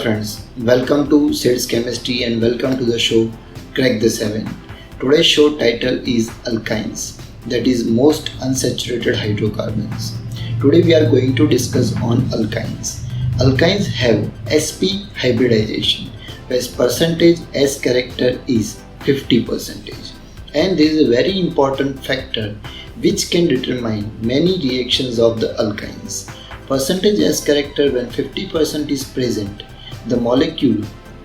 friends, welcome to sidschemistry and welcome to the show Crack the 7. Today's show title is Alkynes, that is most unsaturated hydrocarbons. Today we are going to discuss on alkynes. Alkynes have sp hybridization, where percentage S character is 50%. And this is a very important factor which can determine many reactions of the alkynes. Percentage S character, when 50% is present, the molecule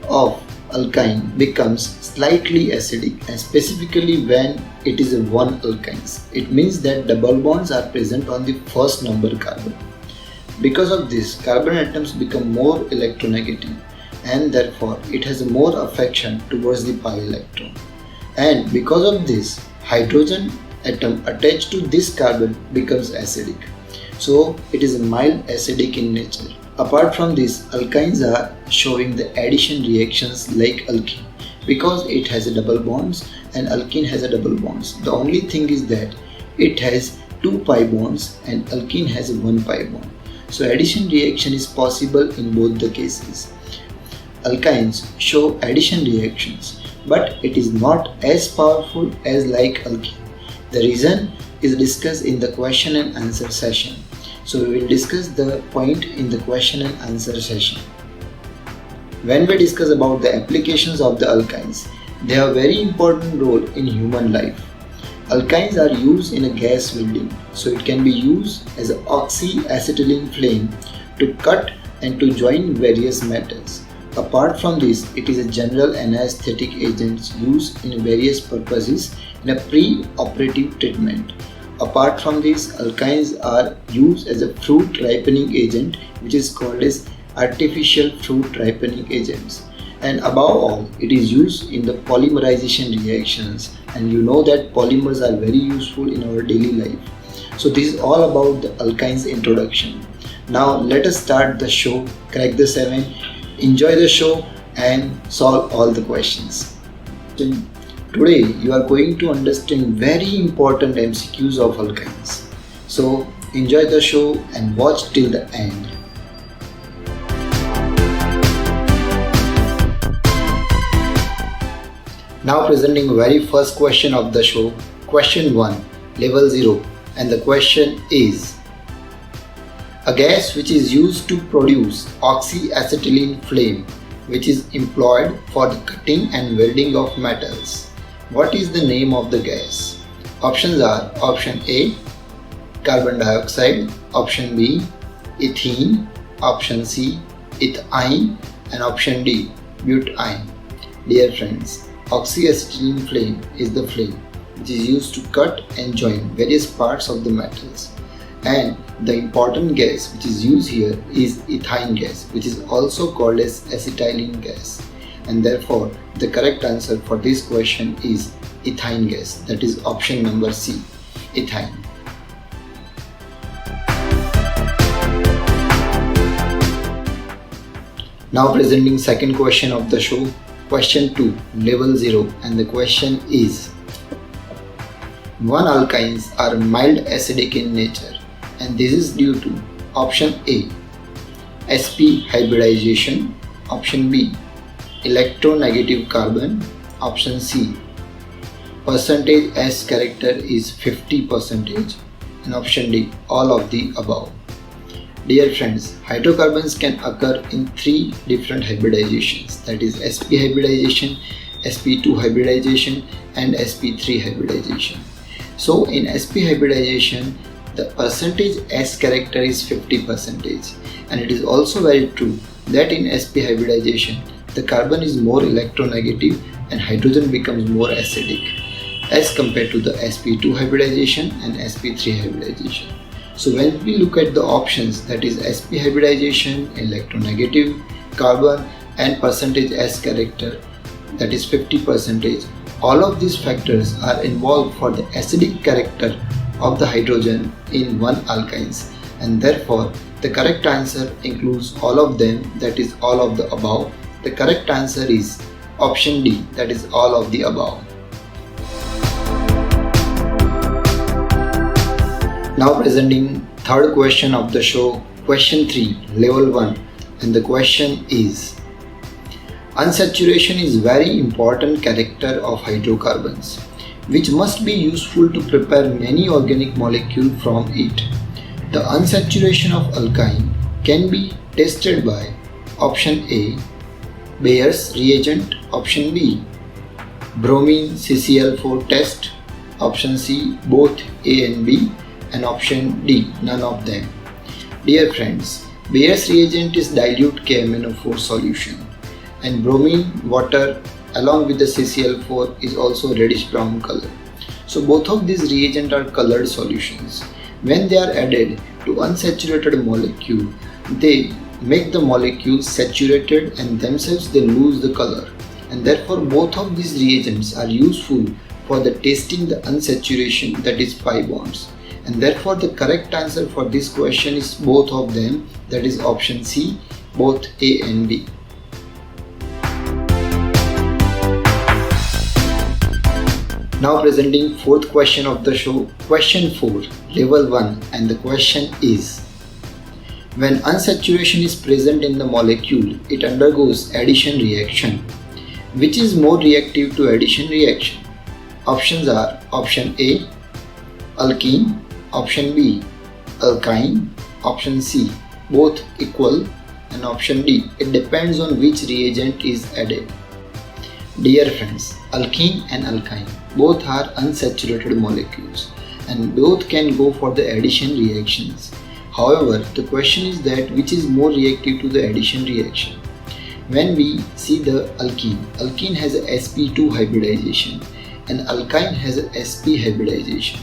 of alkyne becomes slightly acidic, and specifically when it is a 1 alkynes. It means that double bonds are present on the first number carbon. Because of this, carbon atoms become more electronegative and therefore it has more affection towards the pi electron. And because of this, hydrogen atom attached to this carbon becomes acidic. So it is mild acidic in nature. Apart from this, alkynes are showing the addition reactions like alkene, because it has a double bonds and alkene has a double bonds. The only thing is that it has 2 pi bonds and alkene has a 1 pi bond. So addition reaction is possible in both the cases. Alkynes show addition reactions, but it is not as powerful as like alkene. The reason is discussed in the question and answer session. So we will discuss the point in the question and answer session. When we discuss about the applications of the alkynes, they have a very important role in human life. Alkynes are used in a gas welding, so it can be used as an oxy-acetylene flame to cut and to join various metals. Apart from this, it is a general anesthetic agent used in various purposes in a pre-operative treatment. Apart from this, alkynes are used as a fruit ripening agent, which is called as artificial fruit ripening agents. And above all, it is used in the polymerization reactions, and you know that polymers are very useful in our daily life. So this is all about the alkynes introduction. Now let us start the show, Crack the 7. Enjoy the show and solve all the questions. Today you are going to understand very important MCQs of alkynes. So enjoy the show and watch till the end. Now presenting very first question of the show, question 1, level 0, and the question is: a gas which is used to produce oxy-acetylene flame, which is employed for the cutting and welding of metals. What is the name of the gas? Options are: option A, carbon dioxide, option B, ethene, option C, ethyne, and option D, butane. Dear friends, oxy-acetylene flame is the flame which is used to cut and join various parts of the metals. And the important gas which is used here is ethane gas, which is also called as acetylene gas. And therefore the correct answer for this question is ethane gas, that is option number C, ethane. Now presenting second question of the show, question 2, level 0, and the question is: 1 alkynes are mild acidic in nature, and this is due to option A, sp hybridization, option B, electronegative carbon, option C, percentage S character is 50%, and option D, all of the above. Dear friends, hydrocarbons can occur in 3 different hybridizations, that is sp hybridization, sp2 hybridization, and sp3 hybridization. So in sp hybridization, the percentage S character is 50%, and it is also very true that in sp hybridization the carbon is more electronegative and hydrogen becomes more acidic as compared to the sp2 hybridization and sp3 hybridization. So when we look at the options, that is sp hybridization, electronegative carbon, and percentage S character, that is 50%, all of these factors are involved for the acidic character of the hydrogen in 1 alkynes, and therefore the correct answer includes all of them, that is all of the above. The correct answer is option D, that is all of the above. Now presenting third question of the show, question 3, level 1, and the question is: Unsaturation is very important character of hydrocarbons, which must be useful to prepare many organic molecules from it. The unsaturation of alkyne can be tested by option A, Bayer's reagent, option B, bromine CCl4 test, option C, both A and B, and option D, none of them. Dear friends, Bayer's reagent is dilute KMnO4 solution, and bromine water along with the CCl4 is also reddish brown color. So both of these reagents are colored solutions. When they are added to unsaturated molecule, they make the molecules saturated and themselves they lose the color, and therefore both of these reagents are useful for the testing the unsaturation, that is pi bonds, and therefore the correct answer for this question is both of them, that is option C, both A and B. Now presenting fourth question of the show, question 4, level 1, and the question is: when unsaturation is present in the molecule, it undergoes addition reaction. Which is more reactive to addition reaction? Options are option A, alkene, option B, alkyne, option C, both equal, and option D, it depends on which reagent is added. Dear friends, alkene and alkyne both are unsaturated molecules and both can go for the addition reactions. However, the question is that which is more reactive to the addition reaction. When we see the alkene has a sp2 hybridization and alkyne has a sp hybridization.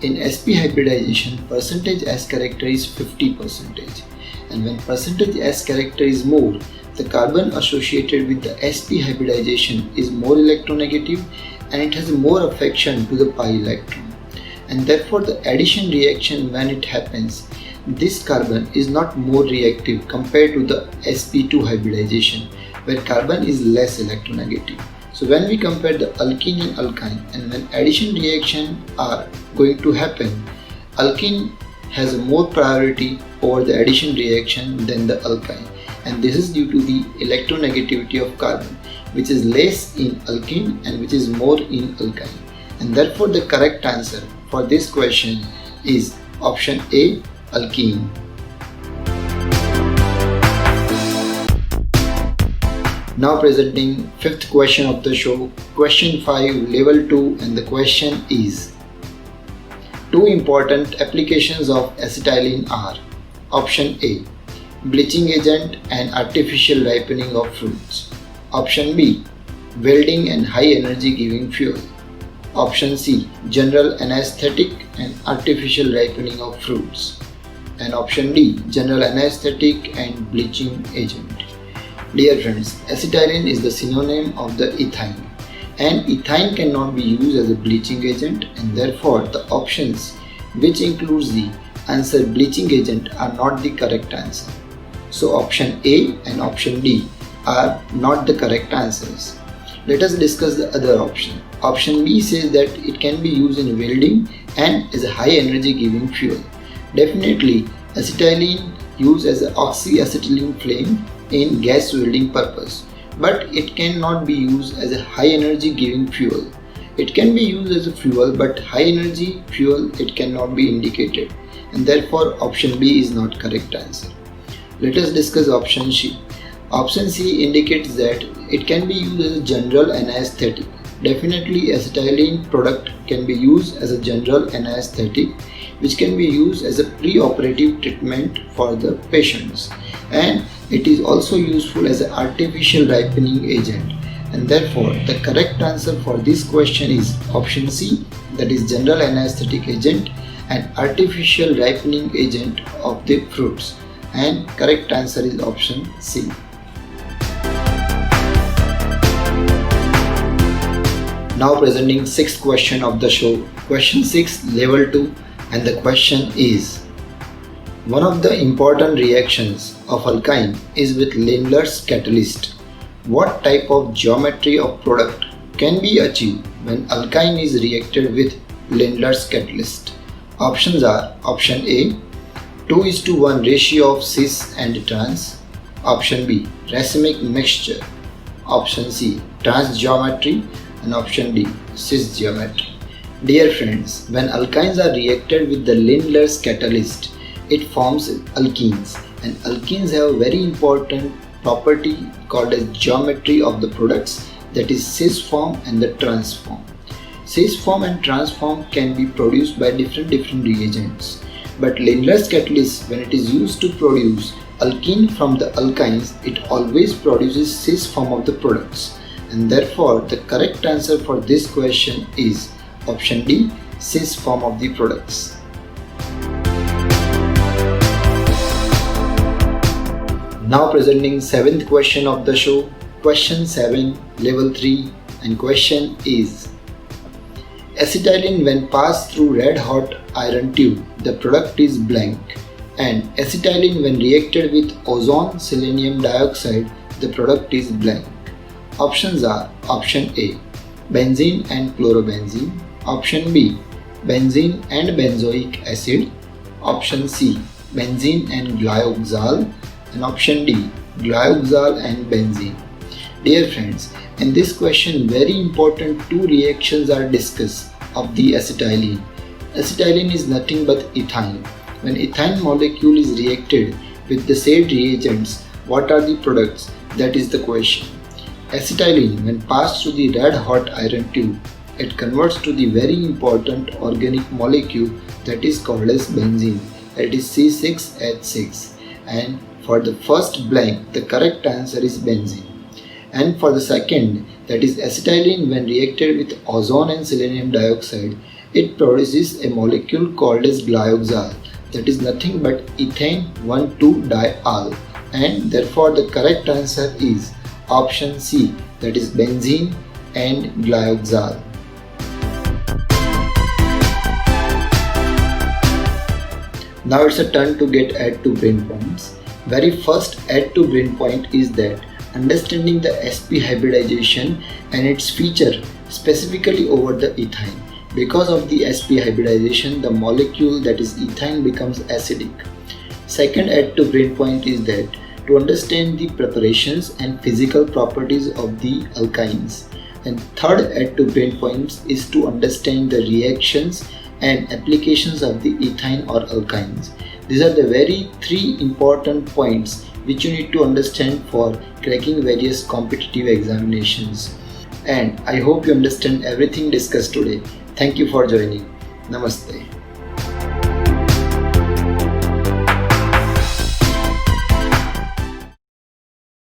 In sp hybridization, percentage S character is 50%, and when percentage S character is more, the carbon associated with the sp hybridization is more electronegative and it has more affection to the pi electron, and therefore the addition reaction, when it happens, this carbon is not more reactive compared to the sp2 hybridization where carbon is less electronegative. So when we compare the alkene and alkyne, and when addition reaction are going to happen, alkene has a more priority over the addition reaction than the alkyne, and this is due to the electronegativity of carbon, which is less in alkene and which is more in alkyne, and therefore the correct answer for this question is option A, alkene. Now presenting fifth question of the show, question 5, level 2, and the question is: two important applications of acetylene are option A, bleaching agent and artificial ripening of fruits, option B, welding and high energy giving fuel, option C, general anesthetic and artificial ripening of fruits, and option D, general anesthetic and bleaching agent. Dear friends, acetylene is the synonym of the ethyne, and ethyne cannot be used as a bleaching agent, and therefore the options which includes the answer bleaching agent are not the correct answer. So option A and option D are not the correct answers. Let us discuss the other option. Option B says that it can be used in welding and as a high energy giving fuel. Definitely acetylene used as an oxy-acetylene flame in gas welding purpose, but it cannot be used as a high energy giving fuel. It can be used as a fuel, but high energy fuel it cannot be indicated, and therefore option B is not correct answer. Let us discuss option C. Option C indicates that it can be used as a general anesthetic. Definitely acetylene product can be used as a general anesthetic, which can be used as a pre-operative treatment for the patients, and it is also useful as an artificial ripening agent, and therefore the correct answer for this question is option C, that is general anesthetic agent and artificial ripening agent of the fruits, and correct answer is option C. Now presenting sixth question of the show, question 6, level 2, and the question is: one of the important reactions of alkyne is with Lindlar's catalyst. What type of geometry of product can be achieved when alkyne is reacted with Lindlar's catalyst? Options are option A, 2:1 ratio of cis and trans, option B, racemic mixture, option C, trans geometry, and option D, cis geometry. Dear friends, when alkynes are reacted with the Lindlar's catalyst, it forms alkenes, and alkenes have a very important property called as geometry of the products, that is cis form and the trans form. Cis form and trans form can be produced by different reagents, but Lindlar's catalyst, when it is used to produce alkene from the alkynes, it always produces cis form of the products, and therefore the correct answer for this question is option D, cis form of the products. Now presenting 7th question of the show, question 7, level 3, and question is: acetylene when passed through red hot iron tube, the product is blank, and acetylene when reacted with ozone selenium dioxide, the product is blank. Options are option A, benzene and chlorobenzene, option B, benzene and benzoic acid, option C, benzene and glyoxal, and option D, glyoxal and benzene. Dear friends, in this question very important two reactions are discussed of the acetylene. Acetylene is nothing but ethyne. When ethyne molecule is reacted with the said reagents, what are the products? That is the question. Acetylene when passed through the red hot iron tube, it converts to the very important organic molecule that is called as benzene, that is C6H6, and for the first blank the correct answer is benzene. And for the second, that is acetylene when reacted with ozone and selenium dioxide, it produces a molecule called as glyoxal, that is nothing but ethane 1,2-diol, and therefore the correct answer is option C, that is benzene and glyoxal. Now it's a turn to get add to brain points. Very first add to brain point is that understanding the sp hybridization and its feature specifically over the ethyne. Because of the sp hybridization, the molecule that is ethyne becomes acidic. Second add to brain point is that to understand the preparations and physical properties of the alkynes. And third add to brain points is to understand the reactions and applications of the ethyne or alkynes. These are the very three important points which you need to understand for cracking various competitive examinations. And I hope you understand everything discussed today. Thank you for joining. Namaste.